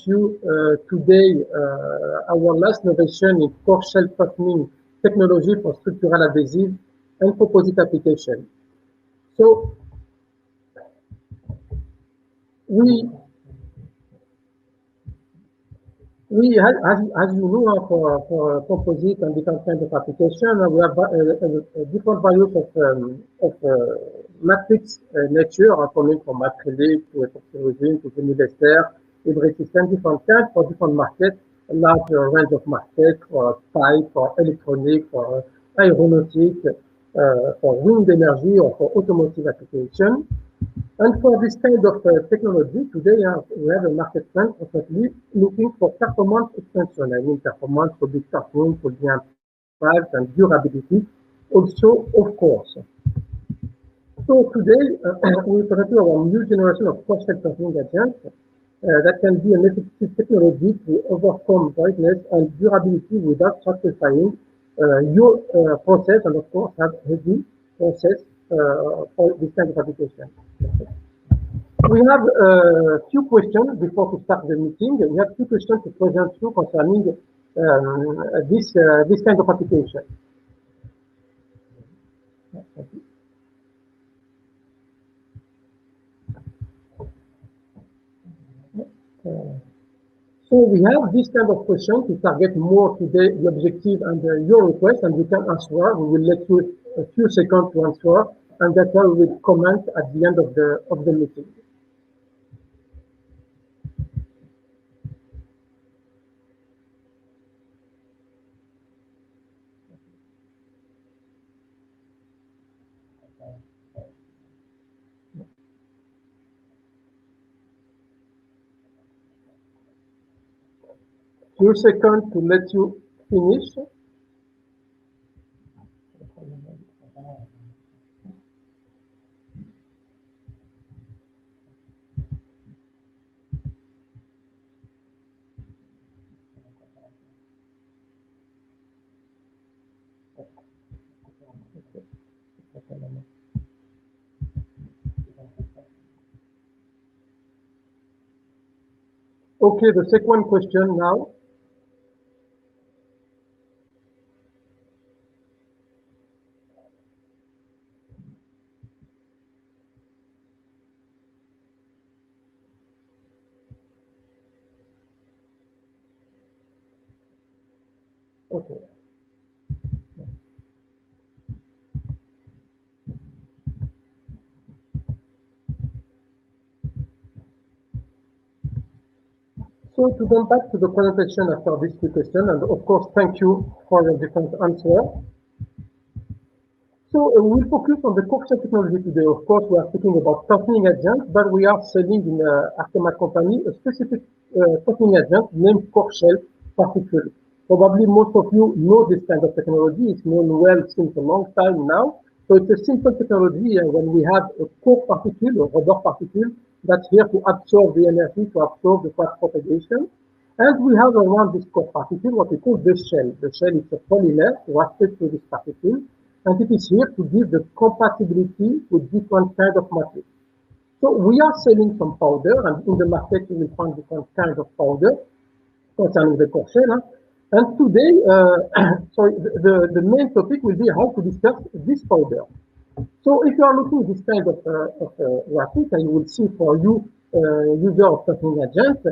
you today our last innovation in core shell toughening technology for structural adhesive and composite application. So we as you know, for composite and different kinds of application, we have different values of matrix nature coming from acrylic to epoxy resin to vinyl ester, hybrid system, different kinds for different markets, a large range of markets for pipe, for electronic, for aeronautic, for wind energy or for automotive application. And for this kind of technology, today we have a market trend constantly looking for performance extension. I mean, performance could be toughening, could be impact and durability, also, of course. So today, we present you our new generation of core shell toughening agents that can be an effective technology to overcome brightness and durability without sacrificing your process and, of course, have heavy process for this kind of application. We have a few questions before to start the meeting. We have two questions to present you concerning this kind of application. So we have this kind of question to target more today the objective and your request, and you can answer. We will let you a few seconds to answer, and that's why we will comment at the end of the meeting. Few seconds to let you finish. Okay, the second question now. Okay. So to come back to the presentation after this question, and of course, thank you for your different answers. So we'll focus on the core shell technology today. Of course, we are speaking about toughening agents, but we are selling in Arkema company a specific toughening agent named core shell particle. Probably most of you know this kind of technology. It's known well since a long time now. So it's a simple technology, and when we have a core particle, a rubber particle, that's here to absorb the energy, to absorb the cross propagation. And we have around this core particle what we call the shell. The shell is a polymer wrapped to this particle, and it is here to give the compatibility with different kinds of matrix. So we are selling some powder, and in the market you will find different kinds of powder concerning the core shell. And today, sorry, the main topic will be how to discuss this powder. So if you are looking at this kind of graphic, and you will see for you, user of toughening agent,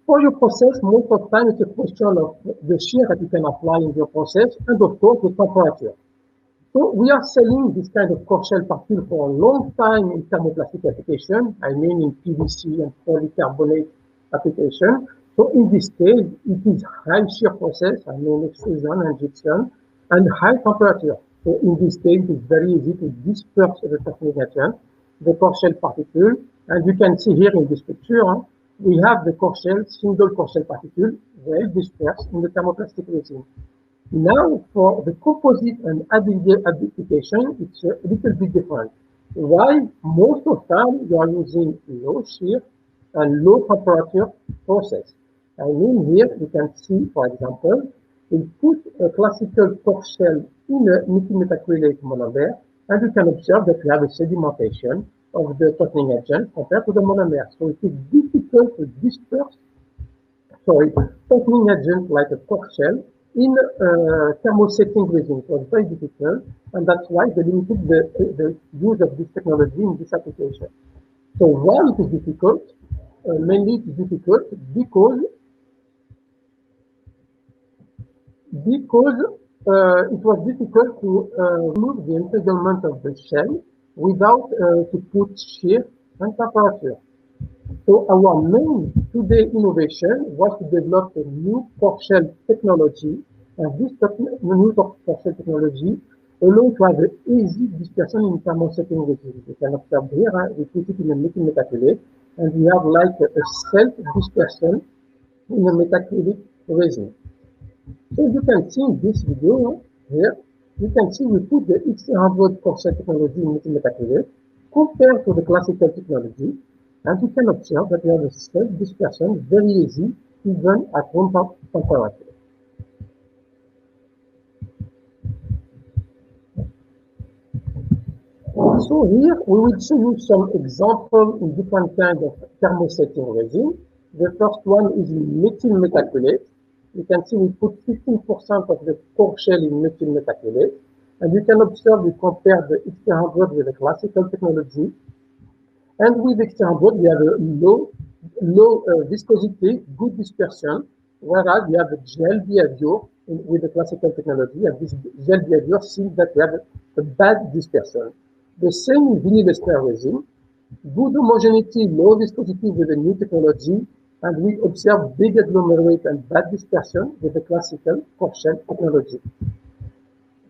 for your process, most of the time it's a question of the shear that you can apply in your process, and of course the temperature. So we are selling this kind of core shell particle for a long time in thermoplastic application, I mean in PVC and polycarbonate application. So in this case, it is high shear process, I mean extrusion, injection, and high temperature. So in this case, it's very easy to disperse the toughening agent, the core shell particle, and you can see here in this picture, we have the core shell, single core shell particle, well dispersed in the thermoplastic resin. Now, for the composite and adhesive application, it's a little bit different. Why? Most of the time, you are using low shear and low temperature process. I mean here, you can see, for example, we put a classical core shell in a methacrylate monomer, and you can observe that we have a sedimentation of the toughening agent compared to the monomer. So it is difficult difficult to disperse, toughening agent like a cork shell in thermosetting resin. So it's very difficult, and that's why they limited the use of this technology in this application. So why it is difficult? Mainly it is difficult because it was difficult to remove the entanglement of the shell without to put shear and temperature. So our main today innovation was to develop a new cork shell technology, and this new cork shell technology allows to have an easy dispersion in thermosetting resin. You can observe here, we put it in a metal metaculate, and we have like a self-dispersion in a metaculate resin. So you can see in this video here, you can see we put the X100 cork shell technology in metal metaculate compared to the classical technology, and you can observe that we have a self-dispersion very easy even at room temperature. So here we will show you some examples in different kinds of thermosetting resin. The first one is in methyl metaculate. You can see we put 15% of the cork shell in methyl metaculate, and you can observe we compare the X100 with the classical technology. And with X100 we have a low viscosity, good dispersion, whereas we have a gel behavior with the classical technology, and this gel behavior seems that we have a bad dispersion. The same in vinyl ester resin, good homogeneity, low viscosity with the new technology, and we observe big agglomerate and bad dispersion with the classical cork shell technology.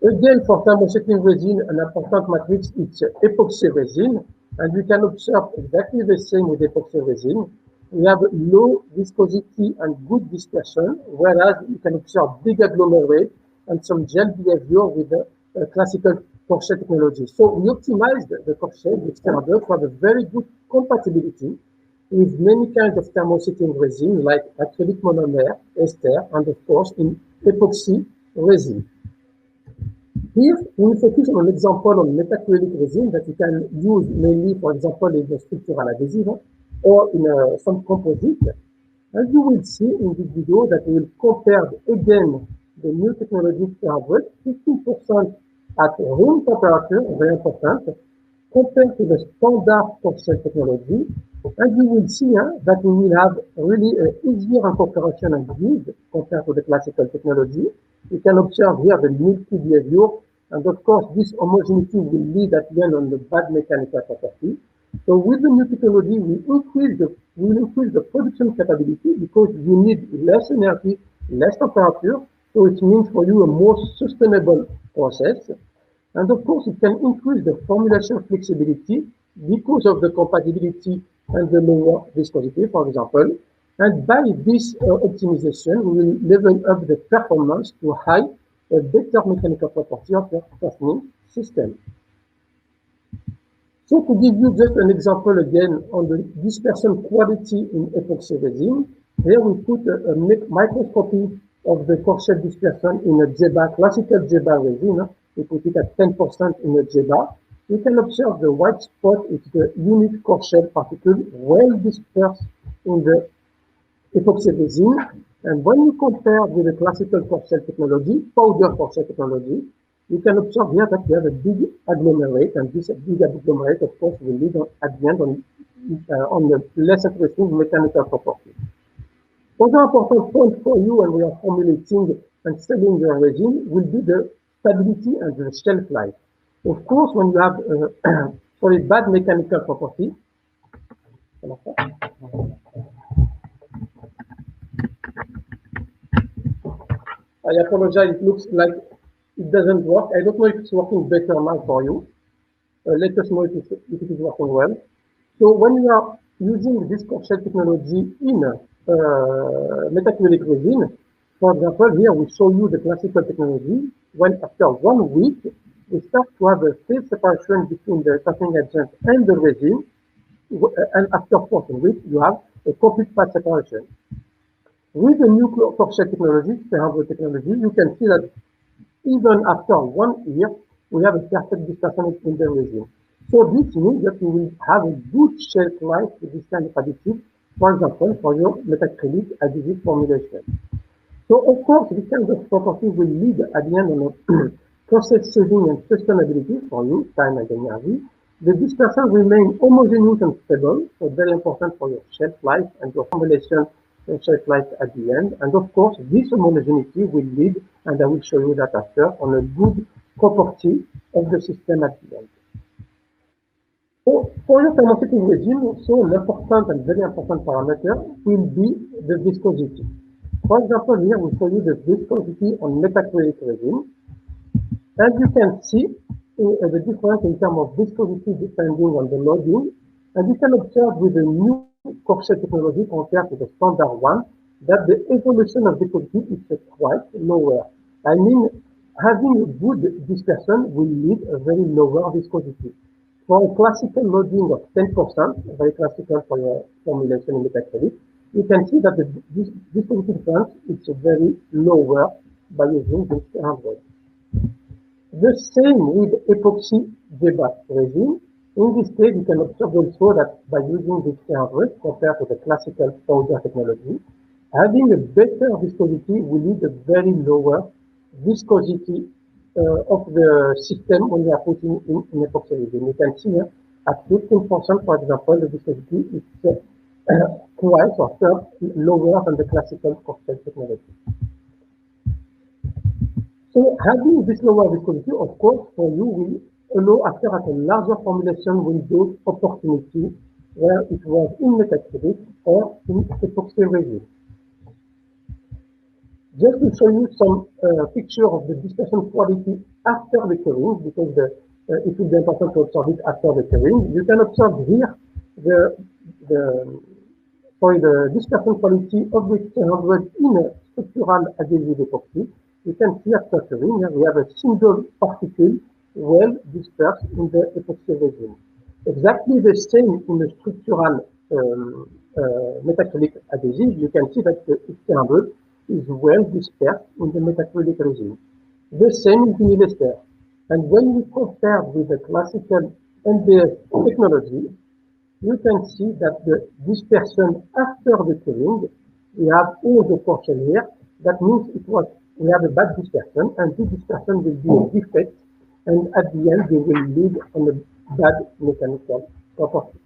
Again, for thermosetting resin, an important matrix is epoxy resin, and we can observe exactly the same with epoxy resin. We have low viscosity and good dispersion, whereas you can observe big agglomerate and some gel behavior with the classical cork shell technology. So we optimized the cork shell with standard to have a very good compatibility with many kinds of thermosetting resin like acrylic monomer, ester, and of course in epoxy resin. Here, we focus on an example on metacrilic resin that you can use mainly, for example, in the structural adhesive or in some composite. As you will see in this video that we will compare again the new technology X100, 15% at room temperature, very important, compared to the standard cork shell technology. And you will see that we will have really easier incorporation and use compared to the classical technology. You can observe here the milky behavior, and of course this homogeneity will lead at the end on the bad mechanical property. So with the new technology, we will increase the production capability because you need less energy, less temperature, so it means for you a more sustainable process. And of course, it can increase the formulation flexibility because of the compatibility and the lower viscosity, for example. And by this optimization, we will level up the performance to a better mechanical property of your fastening system. So to give you just an example again on the dispersion quality in epoxy resin, here we put a microscopy of the cork shell dispersion in a JEBA, classical JEBA resin. We put it at 10% in a JEBA. You can observe the white spot is the unique cork shell particle well dispersed in the epoxy resin. And when you compare with the classical cork shell technology, powder cork shell technology, you can observe here that we have a big agglomerate, and this big agglomerate, of course, will lead at the end on the less interesting mechanical property. Another important point for you when we are formulating and selling the resin will be the stability and the shelf life. Of course, when you have for a bad mechanical property, I apologize, it looks like it doesn't work. I don't know if it's working better now for you. Let us know if it is working well. So when you are using this cork shell technology in metacrilic resin, for example, here we show you the classical technology. When after 1 week, we start to have a phase separation between the fastening agent and the resin, and after 14 weeks, you have a complete path separation. With the new cork shell technology, X100 technology, you can see that even after 1 year, we have a perfect dispersion in the resin. So this means that we will have a good shelf life with this kind of additive for example, for your metacritic adhesive formulation. So, of course, this kind of property will lead at the end on a process saving and sustainability for you, time and energy. The dispersion remain homogeneous and stable, so very important for your shelf life and your formulation shelf life at the end. And of course, this homogeneity will lead, and I will show you that after, on a good property of the system at the end. So for your thermostatic regime, also an important and very important parameter will be the viscosity. For example, here we show you the viscosity on metacritic regime. As you can see, the difference in terms of viscosity depending on the loading, and you can observe with the new Korshell technology compared to the standard one that the evolution of viscosity is quite lower. I mean, having a good dispersion will lead a very lower viscosity. For a classical loading of 10%, very classical for your formulation in metacritic, you can see that the viscosity difference is very lower by using this 100. The same with epoxy debug regime. In this case, you can observe also that by using this 300 compared to the classical powder technology, having a better viscosity will lead a very lower viscosity of the system when you are putting in epoxy regime. You can see here at 15%, for example, the viscosity is twice or third lower than the classical Korshell technology. So having this lower viscosity, of course, for you will allow after at a larger formulation window opportunity where it was in metacritic or in epoxy regime. Just to show you some picture of the dispersion quality after the curing, because it will be important to observe it after the curing. You can observe here the dispersion quality of the 300 in a structural adhesive epoxy. You can see after curing, here we have a single particle well dispersed in the epoxy regime. Exactly the same in the structural metacrilic adhesive. You can see that the X300 is well dispersed in the metacrilic regime. The same in vinyl ester. And when we compare with the classical NBS technology, you can see that the dispersion after the curing, we have all the portion here. That means we have a bad dispersion, and this dispersion will be a defect, and at the end, they will lead on a bad mechanical property.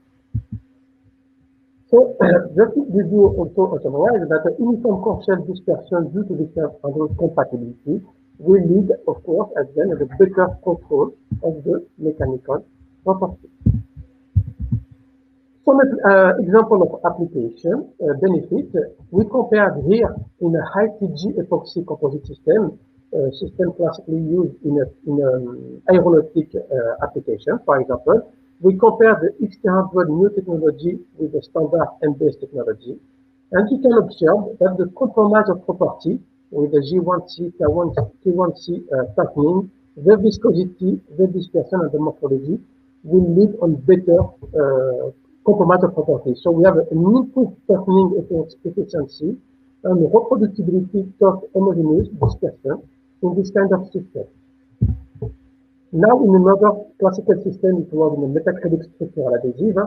So, just to give you also a summary that the uniform Korshell dispersion due to the 300 compatibility will lead, of course, at the end, to a better control of the mechanical property. Some example of application benefit, we compared here in a high TG epoxy composite system, system classically used in an aeronautic application, for example. We compared the X300 new technology with the standard NBS technology, and you can observe that the compromise of property with the G1C, T1C tightening, the viscosity, the dispersion, and the morphology will lead on better compromise of property. So we have an improved tightening efficiency and reproducibility of homogeneous dispersion in this kind of system. Now in another classical system, it was in a metacrilic structural adhesive.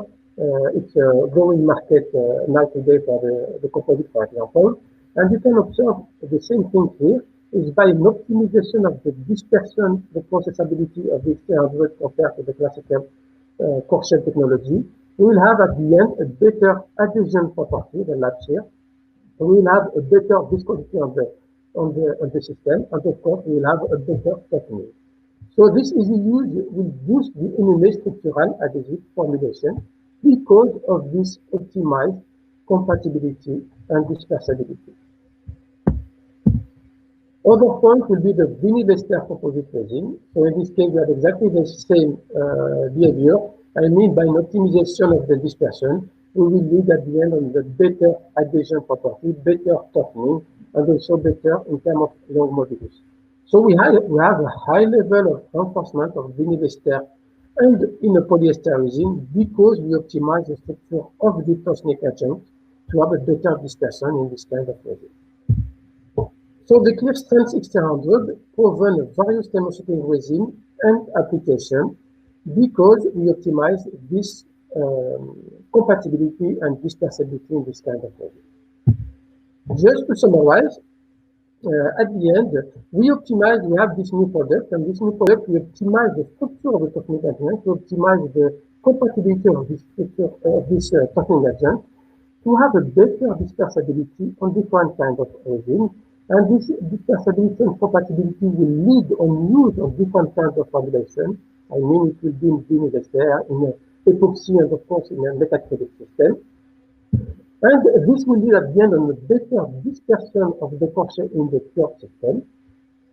It's a growing market now today for the composite, for example. And you can observe the same thing here is by an optimization of the dispersion, the processability of the X300 compared to the classical Korshell technology. We will have at the end a better adhesion property than last year. We will have a better viscosity on the system, and of course we will have a better tightening. So this easy use will boost the NMA structural adhesive formulation because of this optimized compatibility and dispersibility. Other point will be the vinyl ester composite resin. So in this case, we have exactly the same behavior. I mean, by an optimization of the dispersion, we will lead at the end on the better adhesion property, better toughening, and also better in terms of long modulus. So we have a high level of reinforcement of vinyl ester and in a polyester resin because we optimize the structure of the toughening agent to have a better dispersion in this kind of resin. So the Clear Strength X300 proven various thermostatic resin and application because we optimize this compatibility and dispersibility in this kind of logic. Just to summarize, at the end, we have this new product, and this new product, we optimize the structure of the Toffling agent, we optimize the compatibility of this structure of this Toffling agent to have a better dispersibility on different kinds of resin. And this dispersibility and compatibility will lead on use of different kinds of formulation. I mean, it will be in vinegar there, in epoxy, and of course in a metacrilic system. And this will lead at the end on a better dispersion of the Corshell in the pure system.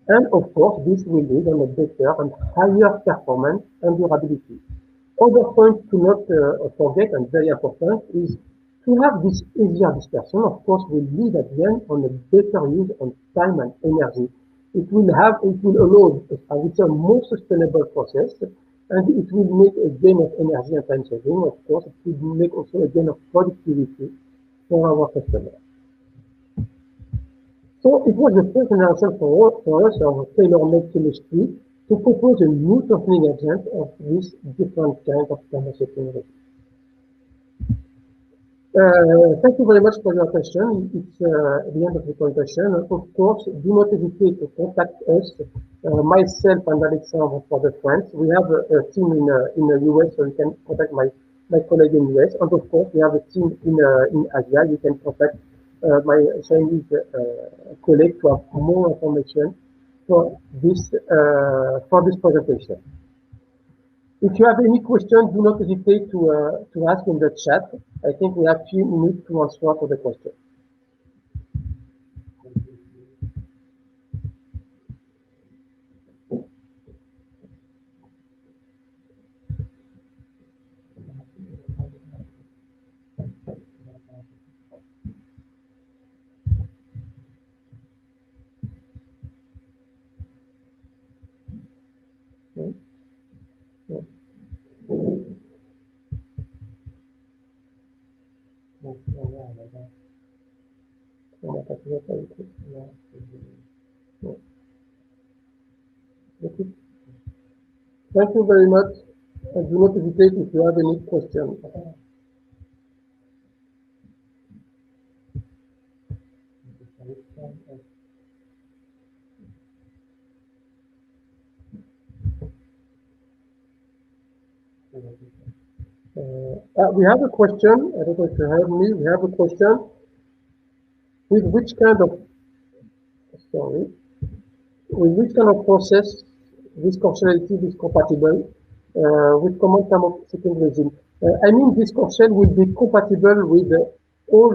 And of course, this will lead on a better and higher performance and durability. Other point to not forget, and very important, is to have this easier dispersion, of course, will lead at the end on a better use of time and energy. It will allow, I would say, a more sustainable process, and it will make a gain of energy and time saving. Of course, it will make also a gain of productivity for our customers. So it was a first announcement for us of tailor-made chemistry to propose a new toughening agent of this different kind of thermosetting. Thank you very much for your question. It's the end of the presentation. Of course, do not hesitate to contact us, myself and Alexandre for the France. We have a team in the US, so you can contact my colleague in US. And of course, we have a team in Asia. You can contact my Chinese colleague to have more information for this presentation. If you have any questions, do not hesitate to ask in the chat. I think we have a few minutes to answer to the question. Thank you very much. And do not hesitate if you have any questions. We have a question. I don't know if you heard me. We have a question. With which kind of process this Corshell is compatible with common thermosetting resin? I mean, this Corshell will be compatible with all,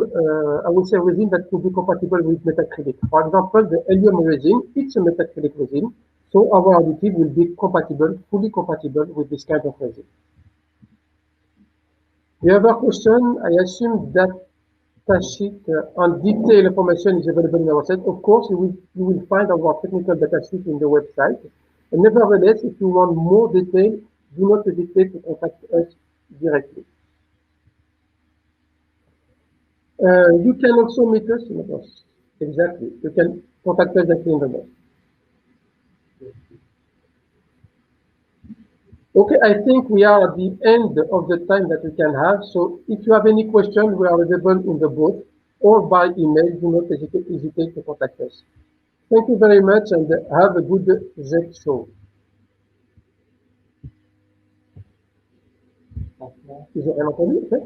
I would say, resin that will be compatible with metacrylic. For example, the helium resin, it's a metacrylic resin, so our additive will be compatible, fully compatible with this kind of resin. The other question, I assume that datasheet and detailed information is available in our site. Of course, you will find our technical datasheet in the website. And nevertheless, if you want more detail, do not hesitate to contact us directly. You can also meet us in the bus. Exactly. You can contact us directly in the bus. Okay, I think we are at the end of the time that we can have. So if you have any questions, we are available in the booth or by email. Do not hesitate to contact us. Thank you very much and have a good Jet show. Ils ont rien entendu, en fait?